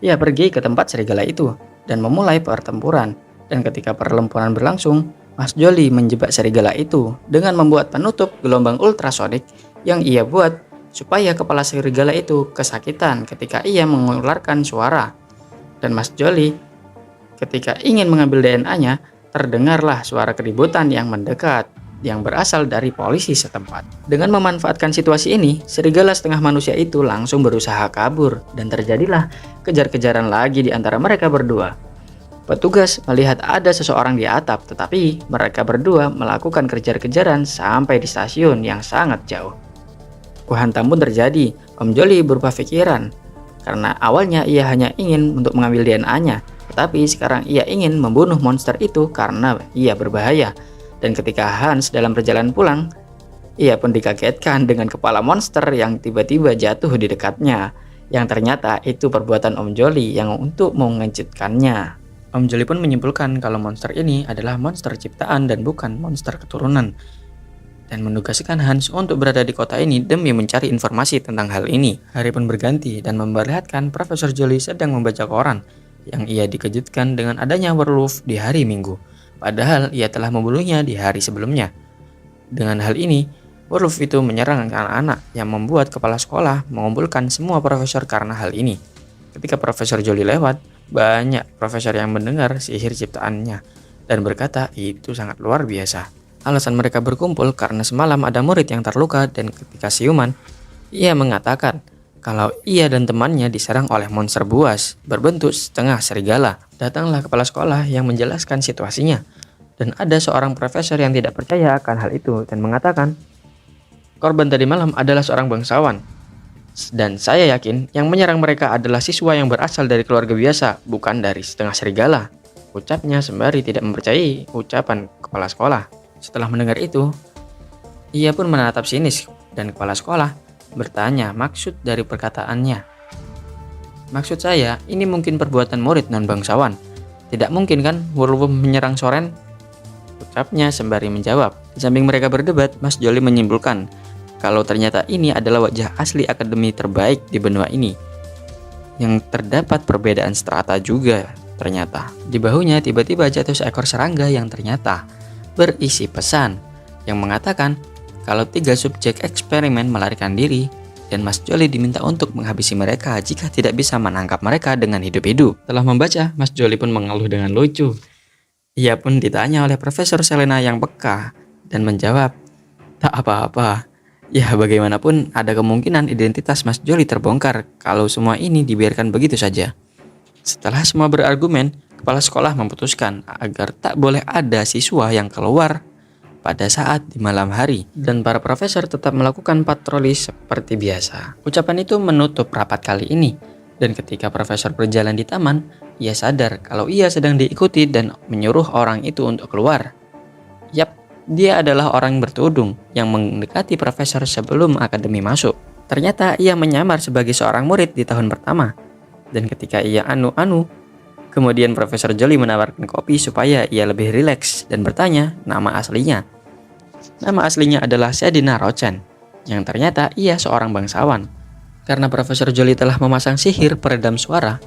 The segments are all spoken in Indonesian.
Ia pergi ke tempat serigala itu dan memulai pertempuran. Dan ketika pertempuran berlangsung, Mas Jolly menjebak serigala itu dengan membuat penutup gelombang ultrasonik yang ia buat supaya kepala serigala itu kesakitan ketika ia mengeluarkan suara. Dan Mas Jolly ketika ingin mengambil DNA-nya, terdengarlah suara keributan yang mendekat yang berasal dari polisi setempat. Dengan memanfaatkan situasi ini, serigala setengah manusia itu langsung berusaha kabur dan terjadilah kejar-kejaran lagi di antara mereka berdua. Petugas melihat ada seseorang di atap, tetapi mereka berdua melakukan kejar-kejaran sampai di stasiun yang sangat jauh. Hantam pun terjadi. Om Jolly berubah pikiran karena awalnya ia hanya ingin untuk mengambil DNA-nya, tetapi sekarang ia ingin membunuh monster itu karena ia berbahaya. Dan ketika Hans dalam perjalanan pulang, ia pun dikagetkan dengan kepala monster yang tiba-tiba jatuh di dekatnya, yang ternyata itu perbuatan Om Jolly yang untuk mengejutkannya. Om Jolly pun menyimpulkan kalau monster ini adalah monster ciptaan dan bukan monster keturunan, dan menugaskan Hans untuk berada di kota ini demi mencari informasi tentang hal ini. Hari pun berganti dan memperlihatkan Profesor Jolly sedang membaca koran, yang ia dikejutkan dengan adanya werewolf di hari Minggu. Padahal ia telah membunuhnya di hari sebelumnya. Dengan hal ini, werewolf itu menyerang anak-anak yang membuat kepala sekolah mengumpulkan semua profesor karena hal ini. Ketika Profesor Jolly lewat, banyak profesor yang mendengar sihir ciptaannya dan berkata itu sangat luar biasa. Alasan mereka berkumpul karena semalam ada murid yang terluka dan ketika siuman, ia mengatakan kalau ia dan temannya diserang oleh monster buas berbentuk setengah serigala. Datanglah kepala sekolah yang menjelaskan situasinya. Dan ada seorang profesor yang tidak percaya akan hal itu dan mengatakan, korban tadi malam adalah seorang bangsawan. Dan saya yakin yang menyerang mereka adalah siswa yang berasal dari keluarga biasa, bukan dari setengah serigala. Ucapnya sembari tidak mempercayai ucapan kepala sekolah. Setelah mendengar itu, ia pun menatap sinis dan kepala sekolah bertanya maksud dari perkataannya. Maksud saya, ini mungkin perbuatan murid non-bangsawan. Tidak mungkin kan werewolf menyerang Soren? Ucapnya sembari menjawab. Di samping mereka berdebat, Mas Jolly menyimpulkan kalau ternyata ini adalah wajah asli akademi terbaik di benua ini. Yang terdapat perbedaan strata juga ternyata. Di bahunya tiba-tiba jatuh seekor serangga yang ternyata berisi pesan yang mengatakan kalau 3 subjek eksperimen melarikan diri dan Mas Jolly diminta untuk menghabisi mereka jika tidak bisa menangkap mereka dengan hidup-hidup. Setelah membaca, Mas Jolly pun mengeluh dengan lucu. Ia pun ditanya oleh Profesor Selena yang peka dan menjawab, tak apa-apa. Ya bagaimanapun ada kemungkinan identitas Mas Jolly terbongkar kalau semua ini dibiarkan begitu saja. Setelah semua berargumen, kepala sekolah memutuskan agar tak boleh ada siswa yang keluar pada saat di malam hari dan para profesor tetap melakukan patroli seperti biasa. Ucapan itu menutup rapat kali ini dan ketika profesor berjalan di taman, ia sadar kalau ia sedang diikuti dan menyuruh orang itu untuk keluar. Yap, dia adalah orang bertudung yang mendekati profesor sebelum akademi masuk. Ternyata ia menyamar sebagai seorang murid di tahun pertama. Dan ketika ia anu-anu, kemudian Profesor Jolly menawarkan kopi supaya ia lebih rileks dan bertanya nama aslinya. Nama aslinya adalah Sedina Rochen, yang ternyata ia seorang bangsawan. Karena Profesor Jolly telah memasang sihir peredam suara,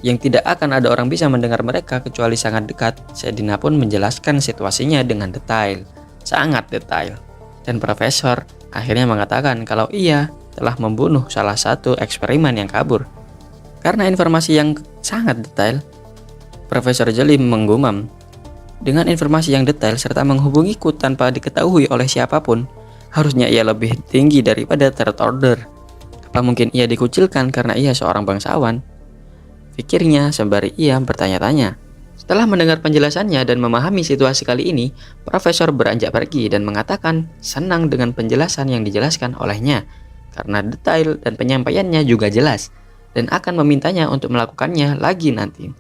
yang tidak akan ada orang bisa mendengar mereka kecuali sangat dekat, Sedina pun menjelaskan situasinya dengan detail, sangat detail. Dan Profesor akhirnya mengatakan kalau ia telah membunuh salah satu eksperimen yang kabur. Karena informasi yang sangat detail, Profesor Jolly menggumam. Dengan informasi yang detail serta menghubungiku tanpa diketahui oleh siapapun, harusnya ia lebih tinggi daripada Third Order. Apa mungkin ia dikucilkan karena ia seorang bangsawan? Pikirnya sembari ia bertanya-tanya. Setelah mendengar penjelasannya dan memahami situasi kali ini, Profesor beranjak pergi dan mengatakan senang dengan penjelasan yang dijelaskan olehnya karena detail dan penyampaiannya juga jelas dan akan memintanya untuk melakukannya lagi nanti.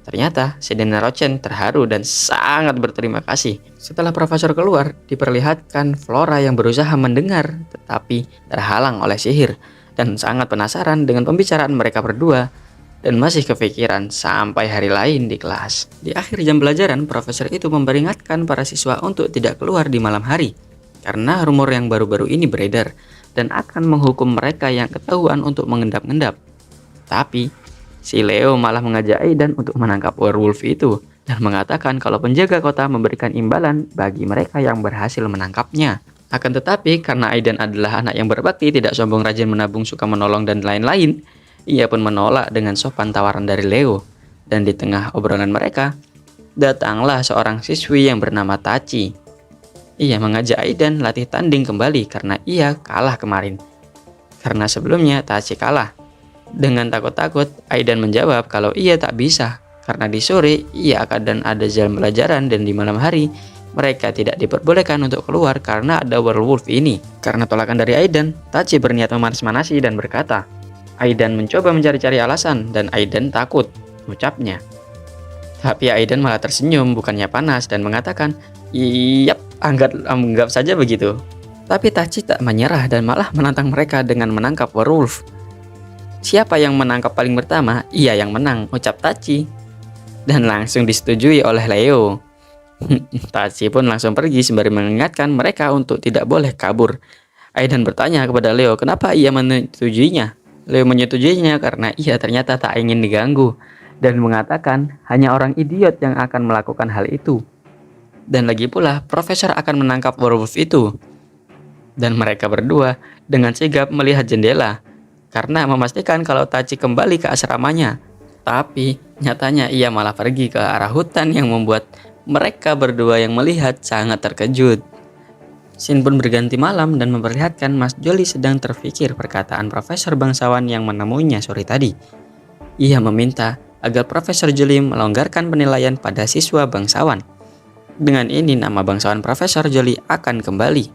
Ternyata Sedina Rochen terharu dan sangat berterima kasih. Setelah Profesor keluar, diperlihatkan Flora yang berusaha mendengar tetapi terhalang oleh sihir dan sangat penasaran dengan pembicaraan mereka berdua. Dan masih kepikiran sampai hari lain di kelas. Di akhir jam pelajaran, profesor itu memperingatkan para siswa untuk tidak keluar di malam hari karena rumor yang baru-baru ini beredar dan akan menghukum mereka yang ketahuan untuk mengendap-endap. Tapi si Leo malah mengajak Aidan untuk menangkap werewolf itu dan mengatakan kalau penjaga kota memberikan imbalan bagi mereka yang berhasil menangkapnya. Akan tetapi karena Aidan adalah anak yang berbakti, tidak sombong, rajin menabung, suka menolong dan lain-lain, ia pun menolak dengan sopan tawaran dari Leo. Dan di tengah obrolan mereka, datanglah seorang siswi yang bernama Tachi. Ia mengajak Aidan latih tanding kembali karena ia kalah kemarin. Karena sebelumnya Tachi kalah. Dengan takut-takut, Aidan menjawab kalau ia tak bisa karena di sore ia akan ada jam pelajaran dan di malam hari mereka tidak diperbolehkan untuk keluar karena ada werewolf ini. Karena tolakan dari Aidan, Tachi berniat memanas-manasi dan berkata. Aidan mencoba mencari-cari alasan dan Aidan takut, ucapnya. Tapi Aidan malah tersenyum bukannya panas dan mengatakan, "Iyap, anggap saja begitu." Tapi Tachi tak menyerah dan malah menantang mereka dengan menangkap werewolf. Siapa yang menangkap paling pertama, ia yang menang, ucap Tachi. Dan langsung disetujui oleh Leo. Tachi pun langsung pergi sembari mengingatkan mereka untuk tidak boleh kabur. Aidan bertanya kepada Leo kenapa ia menyetujuinya. Leo menyetujuinya karena ia ternyata tak ingin diganggu dan mengatakan hanya orang idiot yang akan melakukan hal itu. Dan lagi pula, profesor akan menangkap werewolf itu. Dan mereka berdua dengan sigap melihat jendela karena memastikan kalau Tachi kembali ke asramanya. Tapi nyatanya ia malah pergi ke arah hutan yang membuat mereka berdua yang melihat sangat terkejut. Scene pun berganti malam dan memperlihatkan Mas Jolly sedang terfikir perkataan Profesor Bangsawan yang menemuinya sore tadi. Ia meminta agar Profesor Jolly melonggarkan penilaian pada siswa bangsawan. Dengan ini nama bangsawan Profesor Jolly akan kembali.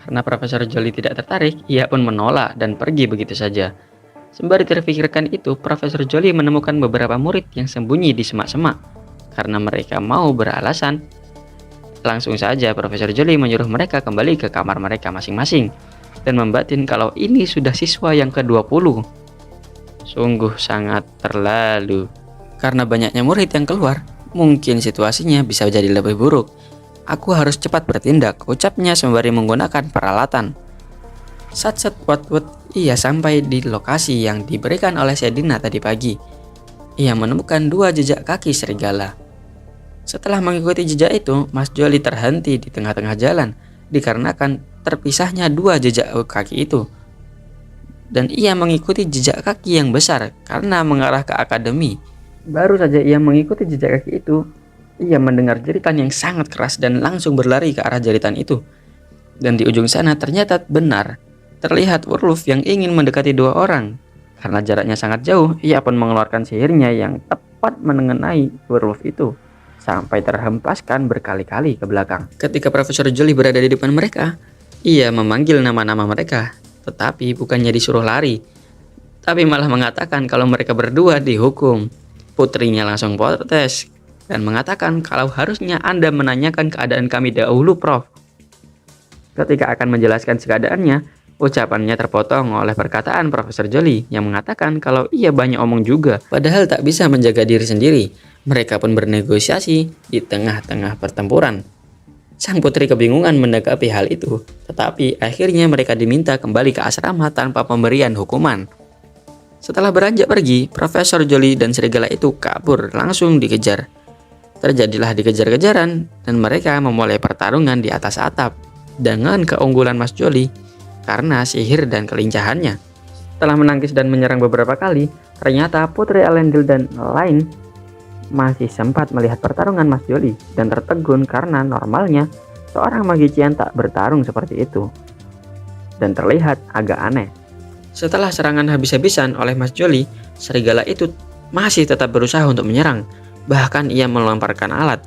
Karena Profesor Jolly tidak tertarik, ia pun menolak dan pergi begitu saja. Sembari terfikirkan itu, Profesor Jolly menemukan beberapa murid yang sembunyi di semak-semak. Karena mereka mau beralasan, langsung saja Profesor Jolly menyuruh mereka kembali ke kamar mereka masing-masing dan membatin kalau ini sudah siswa yang ke-20. Sungguh sangat terlalu. Karena banyaknya murid yang keluar, mungkin situasinya bisa jadi lebih buruk. Aku harus cepat bertindak, ucapnya sembari menggunakan peralatan. Sat-sat wat-wat, ia sampai di lokasi yang diberikan oleh Sedina tadi pagi. Ia menemukan 2 jejak kaki serigala. Setelah mengikuti jejak itu, Mas Jolly terhenti di tengah-tengah jalan dikarenakan terpisahnya 2 jejak kaki itu. Dan ia mengikuti jejak kaki yang besar karena mengarah ke akademi. Baru saja ia mengikuti jejak kaki itu, ia mendengar jeritan yang sangat keras dan langsung berlari ke arah jeritan itu. Dan di ujung sana ternyata benar, terlihat werewolf yang ingin mendekati 2 orang. Karena jaraknya sangat jauh, ia pun mengeluarkan sihirnya yang tepat mengenai werewolf itu sampai terhempaskan berkali-kali ke belakang. Ketika Profesor Jolly berada di depan mereka, ia memanggil nama-nama mereka, tetapi bukannya disuruh lari, tapi malah mengatakan kalau mereka berdua dihukum. Putrinya langsung protes dan mengatakan kalau harusnya Anda menanyakan keadaan kami dahulu, Prof. Ketika akan menjelaskan keadaannya, ucapannya terpotong oleh perkataan Profesor Jolly yang mengatakan kalau ia banyak omong juga, padahal tak bisa menjaga diri sendiri. Mereka pun bernegosiasi di tengah-tengah pertempuran. Sang putri kebingungan menanggapi hal itu, tetapi akhirnya mereka diminta kembali ke asrama tanpa pemberian hukuman. Setelah beranjak pergi, Profesor Jolly dan serigala itu kabur langsung dikejar. Terjadilah dikejar-kejaran dan mereka memulai pertarungan di atas atap dengan keunggulan Mas Jolly karena sihir dan kelincahannya. Setelah menangkis dan menyerang beberapa kali, ternyata Putri Elendil dan lain masih sempat melihat pertarungan Mas Jolly dan tertegun karena normalnya seorang magician tak bertarung seperti itu dan terlihat agak aneh. Setelah serangan habis-habisan oleh Mas Jolly, serigala itu masih tetap berusaha untuk menyerang, bahkan ia melemparkan alat.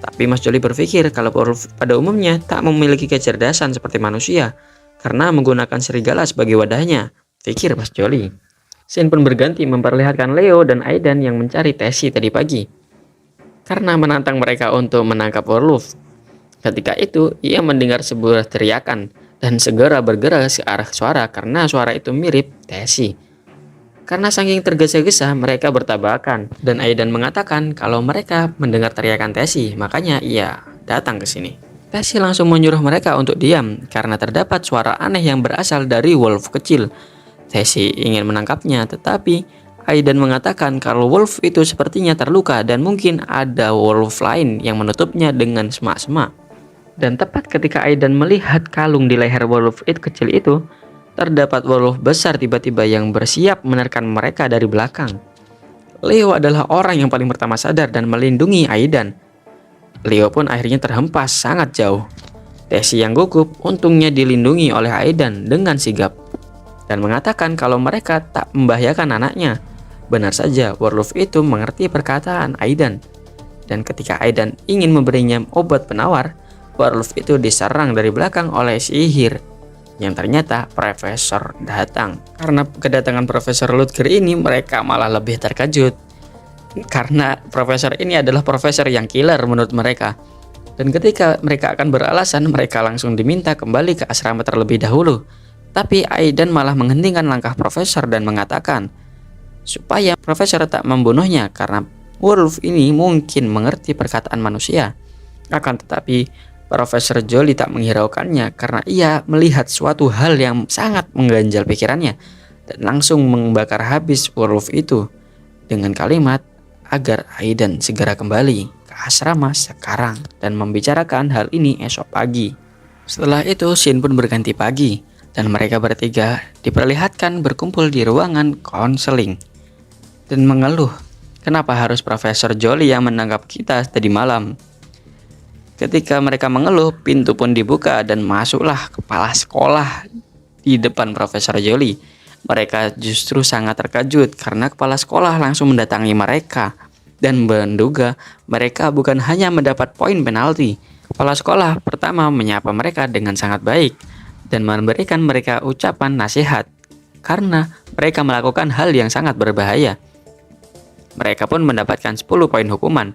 Tapi Mas Jolly berpikir kalau werewolf pada umumnya tak memiliki kecerdasan seperti manusia karena menggunakan serigala sebagai wadahnya, pikir Mas Jolly. Scene pun berganti memperlihatkan Leo dan Aidan yang mencari Tessie tadi pagi karena menantang mereka untuk menangkap werewolf. Ketika itu, ia mendengar sebuah teriakan dan segera bergerak ke arah suara karena suara itu mirip Tessie. Karena saking tergesa-gesa, mereka bertabrakan dan Aidan mengatakan kalau mereka mendengar teriakan Tessie, makanya ia datang ke sini. Tessie langsung menyuruh mereka untuk diam karena terdapat suara aneh yang berasal dari wolf kecil. Tessie ingin menangkapnya, tetapi Aidan mengatakan kalau Wolf itu sepertinya terluka dan mungkin ada Wolf lain yang menutupnya dengan semak-semak. Dan tepat ketika Aidan melihat kalung di leher Wolf itu kecil itu, terdapat Wolf besar tiba-tiba yang bersiap menerkam mereka dari belakang. Leo adalah orang yang paling pertama sadar dan melindungi Aidan. Leo pun akhirnya terhempas sangat jauh. Tessie yang gugup untungnya dilindungi oleh Aidan dengan sigap dan mengatakan kalau mereka tak membahayakan anaknya. Benar saja, Werewolf itu mengerti perkataan Aidan. Dan ketika Aidan ingin memberinya obat penawar, Werewolf itu diserang dari belakang oleh sihir. Yang ternyata Profesor datang. Karena kedatangan Profesor Lutger ini, mereka malah lebih terkejut. Karena Profesor ini adalah Profesor yang killer menurut mereka. Dan ketika mereka akan beralasan, mereka langsung diminta kembali ke asrama terlebih dahulu. Tapi Aidan malah menghentikan langkah Profesor dan mengatakan supaya Profesor tak membunuhnya karena Werewolf ini mungkin mengerti perkataan manusia. Akan tetapi Profesor Joly tak menghiraukannya karena ia melihat suatu hal yang sangat mengganjal pikirannya dan langsung membakar habis Werewolf itu dengan kalimat agar Aidan segera kembali ke asrama sekarang dan membicarakan hal ini esok pagi. Setelah itu scene pun berganti pagi dan mereka bertiga diperlihatkan berkumpul di ruangan konseling dan mengeluh kenapa harus Profesor Joly yang menangkap kita tadi malam. Ketika mereka mengeluh, pintu pun dibuka dan masuklah kepala sekolah di depan Profesor Joly. Mereka justru sangat terkejut karena kepala sekolah langsung mendatangi mereka dan menduga mereka bukan hanya mendapat poin penalti. Kepala sekolah pertama menyapa mereka dengan sangat baik dan memberikan mereka ucapan nasihat karena mereka melakukan hal yang sangat berbahaya. Mereka pun mendapatkan 10 poin hukuman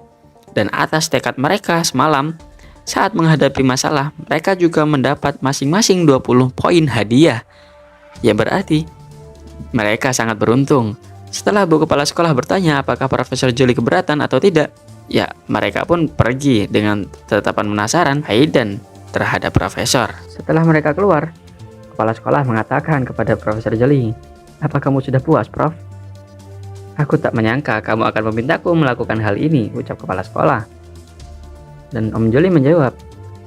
dan atas tekad mereka semalam saat menghadapi masalah, mereka juga mendapat masing-masing 20 poin hadiah. Yang berarti mereka sangat beruntung. Setelah bu kepala sekolah bertanya apakah Profesor Joly keberatan atau tidak, ya mereka pun pergi dengan tatapan penasaran Aidan terhadap Profesor. Setelah mereka keluar, kepala sekolah mengatakan kepada Profesor Joly, "Apa kamu sudah puas, Prof?" "Aku tak menyangka kamu akan memintaku melakukan hal ini," ucap kepala sekolah. Dan Om Joly menjawab,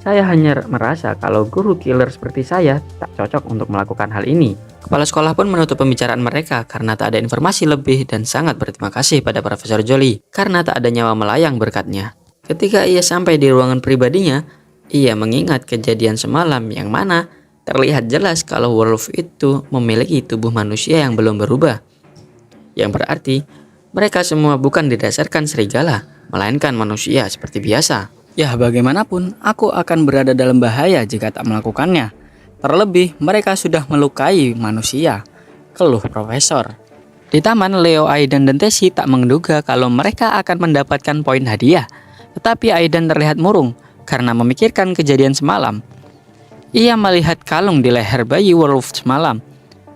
"Saya hanya merasa kalau guru killer seperti saya tak cocok untuk melakukan hal ini." Kepala sekolah pun menutup pembicaraan mereka karena tak ada informasi lebih dan sangat berterima kasih pada Profesor Joly karena tak ada nyawa melayang berkatnya. Ketika ia sampai di ruangan pribadinya, ia mengingat kejadian semalam yang mana terlihat jelas kalau Werewolf itu memiliki tubuh manusia yang belum berubah. Yang berarti mereka semua bukan didasarkan serigala, melainkan manusia seperti biasa. Ya bagaimanapun, aku akan berada dalam bahaya jika tak melakukannya. Terlebih, mereka sudah melukai manusia, keluh Profesor. Di taman, Leo, Aidan, dan Tessie tak menduga kalau mereka akan mendapatkan poin hadiah. Tetapi Aidan terlihat murung karena memikirkan kejadian semalam. Ia melihat kalung di leher bayi Werewolf semalam.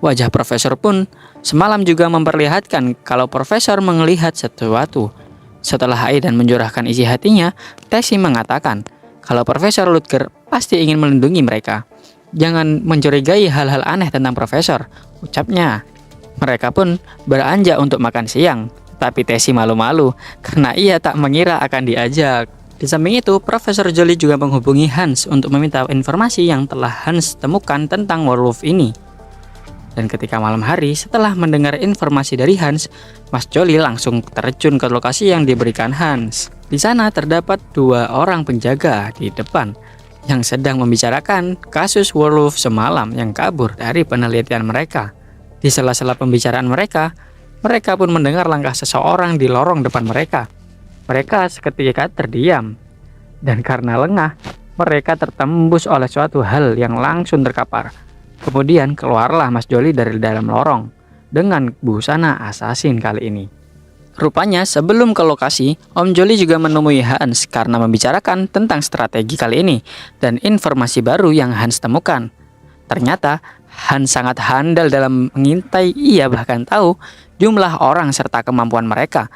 Wajah Profesor pun semalam juga memperlihatkan kalau Profesor melihat sesuatu. Setelah Aidan mencurahkan isi hatinya, Tessie mengatakan kalau Profesor Lutger pasti ingin melindungi mereka. "Jangan mencurigai hal-hal aneh tentang Profesor," ucapnya. Mereka pun beranjak untuk makan siang, tapi Tessie malu-malu karena ia tak mengira akan diajak. Di samping itu, Profesor Joly juga menghubungi Hans untuk meminta informasi yang telah Hans temukan tentang Werewolf ini. Dan ketika malam hari, setelah mendengar informasi dari Hans, Mas Joly langsung terjun ke lokasi yang diberikan Hans. Di sana terdapat 2 orang penjaga di depan yang sedang membicarakan kasus Werewolf semalam yang kabur dari penelitian mereka. Di sela-sela pembicaraan mereka, mereka pun mendengar langkah seseorang di lorong depan mereka. Mereka seketika terdiam, dan karena lengah, mereka tertembus oleh suatu hal yang langsung terkapar. Kemudian keluarlah Mas Joly dari dalam lorong dengan busana asasin kali ini. Rupanya sebelum ke lokasi, Om Joly juga menemui Hans karena membicarakan tentang strategi kali ini dan informasi baru yang Hans temukan. Ternyata Hans sangat handal dalam mengintai, ia bahkan tahu jumlah orang serta kemampuan mereka.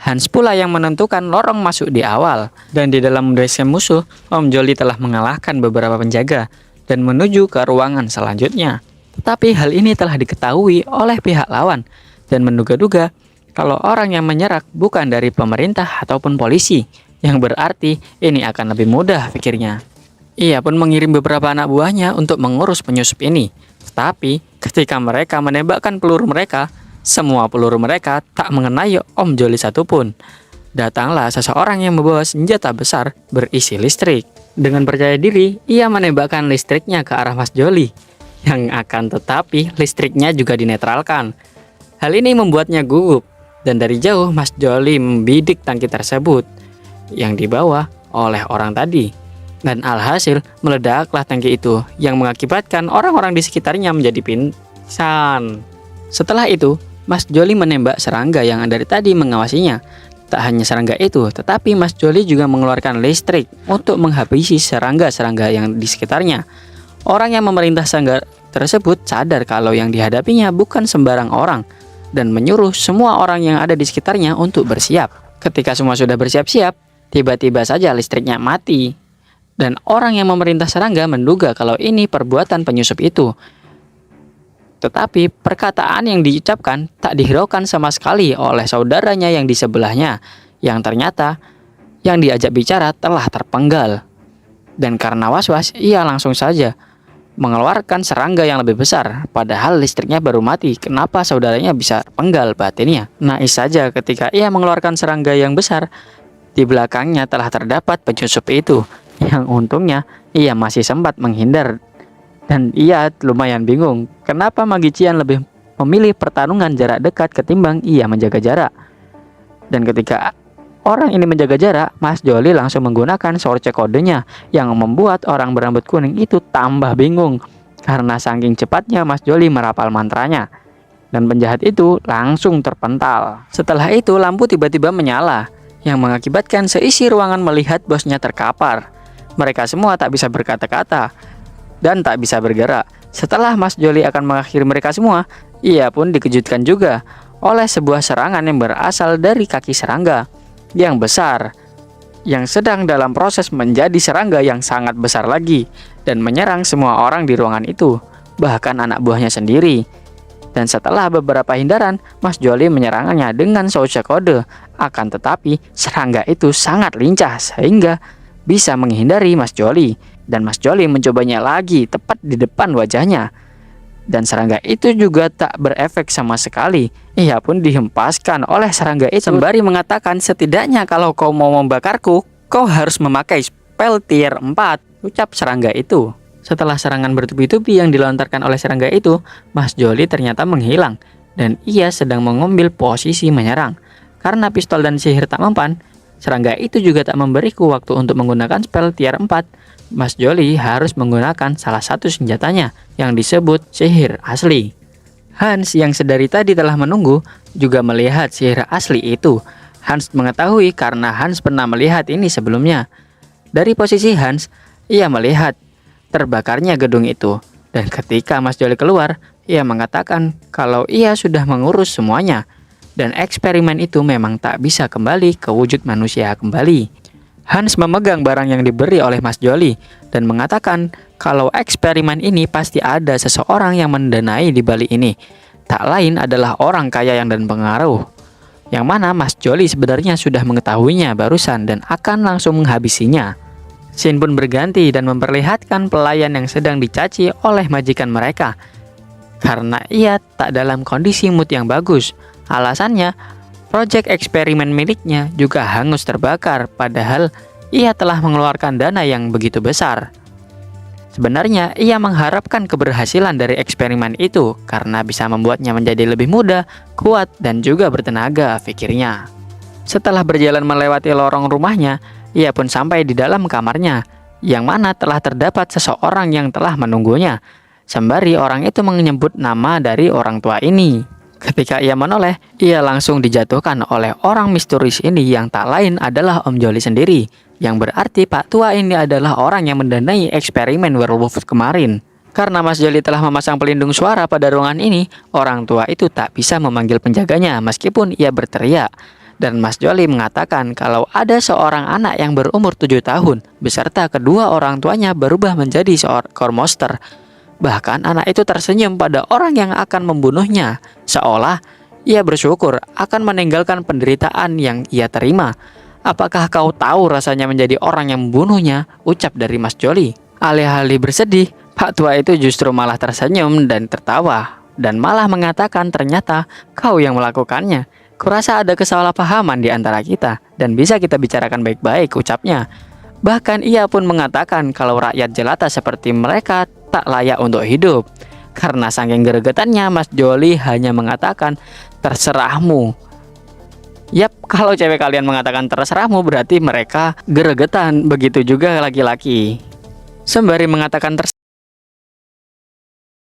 Hans pula yang menentukan lorong masuk di awal, dan di dalam base camp musuh, Om Joly telah mengalahkan beberapa penjaga dan menuju ke ruangan selanjutnya. Tetapi hal ini telah diketahui oleh pihak lawan dan menduga-duga kalau orang yang menyerang bukan dari pemerintah ataupun polisi, yang berarti ini akan lebih mudah pikirnya. Ia pun mengirim beberapa anak buahnya untuk mengurus penyusup ini. Tetapi ketika mereka menembakkan peluru mereka, semua peluru mereka tak mengenai Om Joli satupun. Datanglah seseorang yang membawa senjata besar berisi listrik. Dengan percaya diri, ia menembakkan listriknya ke arah Mas Joli. Yang akan tetapi listriknya juga dinetralkan. Hal ini membuatnya gugup. Dan dari jauh Mas Joli membidik tangki tersebut yang dibawa oleh orang tadi. Dan alhasil meledaklah tangki itu yang mengakibatkan orang-orang di sekitarnya menjadi pingsan. Setelah itu, Mas Joli menembak serangga yang dari tadi mengawasinya. Tak hanya serangga itu, tetapi Mas Joli juga mengeluarkan listrik untuk menghabisi serangga-serangga yang di sekitarnya. Orang yang memerintah serangga tersebut sadar kalau yang dihadapinya bukan sembarang orang dan menyuruh semua orang yang ada di sekitarnya untuk bersiap. Ketika semua sudah bersiap-siap, tiba-tiba saja listriknya mati. Dan orang yang memerintah serangga menduga kalau ini perbuatan penyusup itu. Tetapi perkataan yang diucapkan tak dihiraukan sama sekali oleh saudaranya yang di sebelahnya, yang ternyata yang diajak bicara telah terpenggal. Dan karena was-was, ia langsung saja mengeluarkan serangga yang lebih besar, padahal listriknya baru mati. Kenapa saudaranya bisa terpenggal batinnya? Naif saja ketika ia mengeluarkan serangga yang besar, di belakangnya telah terdapat penyusup itu, yang untungnya ia masih sempat menghindar. Dan ia lumayan bingung, kenapa Magician lebih memilih pertarungan jarak dekat ketimbang ia menjaga jarak. Dan ketika orang ini menjaga jarak, Mas Joli langsung menggunakan sorce kodenya yang membuat orang berambut kuning itu tambah bingung karena saking cepatnya Mas Joli merapal mantranya. Dan penjahat itu langsung terpental. Setelah itu lampu tiba-tiba menyala yang mengakibatkan seisi ruangan melihat bosnya terkapar. Mereka semua tak bisa berkata-kata dan tak bisa bergerak. Setelah Mas Joli akan mengakhiri mereka semua, ia pun dikejutkan juga oleh sebuah serangan yang berasal dari kaki serangga yang besar, yang sedang dalam proses menjadi serangga yang sangat besar lagi dan menyerang semua orang di ruangan itu, bahkan anak buahnya sendiri. Dan setelah beberapa hindaran, Mas Joli menyerangnya dengan sauce kode. Akan tetapi serangga itu sangat lincah sehingga bisa menghindari Mas Joli. Dan Mas Joli mencobanya lagi tepat di depan wajahnya. Dan serangga itu juga tak berefek sama sekali. Ia pun dihempaskan oleh serangga itu sembari mengatakan, setidaknya kalau kau mau membakarku, kau harus memakai spell tier 4, ucap serangga itu. Setelah serangan bertubi-tubi yang dilontarkan oleh serangga itu, Mas Joli ternyata menghilang dan ia sedang mengambil posisi menyerang. Karena pistol dan sihir tak mempan, serangga itu juga tak memberiku waktu untuk menggunakan spell tier 4. Mas Joli harus menggunakan salah satu senjatanya yang disebut sihir asli. Hans yang sedari tadi telah menunggu juga melihat sihir asli itu. Hans mengetahui karena Hans pernah melihat ini sebelumnya. Dari posisi Hans, ia melihat terbakarnya gedung itu. Dan ketika Mas Joli keluar, ia mengatakan kalau ia sudah mengurus semuanya. Dan eksperimen itu memang tak bisa kembali ke wujud manusia kembali. Hans memegang barang yang diberi oleh Mas Joli dan mengatakan kalau eksperimen ini pasti ada seseorang yang mendanai di balik ini. Tak lain adalah orang kaya yang dan pengaruh. Yang mana Mas Joli sebenarnya sudah mengetahuinya barusan dan akan langsung menghabisinya. Scene pun berganti dan memperlihatkan pelayan yang sedang dicaci oleh majikan mereka. Karena ia tak dalam kondisi mood yang bagus. Alasannya, proyek eksperimen miliknya juga hangus terbakar, padahal ia telah mengeluarkan dana yang begitu besar. Sebenarnya, ia mengharapkan keberhasilan dari eksperimen itu karena bisa membuatnya menjadi lebih muda, kuat, dan juga bertenaga, pikirnya. Setelah berjalan melewati lorong rumahnya, ia pun sampai di dalam kamarnya, yang mana telah terdapat seseorang yang telah menunggunya. Sembari orang itu menyebut nama dari orang tua ini. Ketika ia menoleh, ia langsung dijatuhkan oleh orang misterius ini yang tak lain adalah Om Joli sendiri. Yang berarti Pak Tua ini adalah orang yang mendanai eksperimen werewolf kemarin. Karena Mas Joli telah memasang pelindung suara pada ruangan ini, orang tua itu tak bisa memanggil penjaganya meskipun ia berteriak. Dan Mas Joli mengatakan kalau ada seorang anak yang berumur 7 tahun beserta kedua orang tuanya berubah menjadi seorang monster. Bahkan anak itu tersenyum pada orang yang akan membunuhnya, seolah Ia bersyukur akan meninggalkan penderitaan yang ia terima. Apakah kau tahu rasanya menjadi orang yang membunuhnya? Ucap dari Mas Joli. Alih-alih bersedih, Pak tua itu justru malah tersenyum dan tertawa. Dan malah mengatakan ternyata kau yang melakukannya. Kurasa ada kesalahpahaman di antara kita dan bisa kita bicarakan baik-baik, ucapnya. Bahkan ia pun mengatakan kalau rakyat jelata seperti mereka tak layak untuk hidup. Karena saking gregetannya, Mas Joli hanya mengatakan terserahmu. Yap, kalau cewek kalian mengatakan terserahmu berarti mereka gregetan. Begitu juga laki-laki. Sembari mengatakan terserah,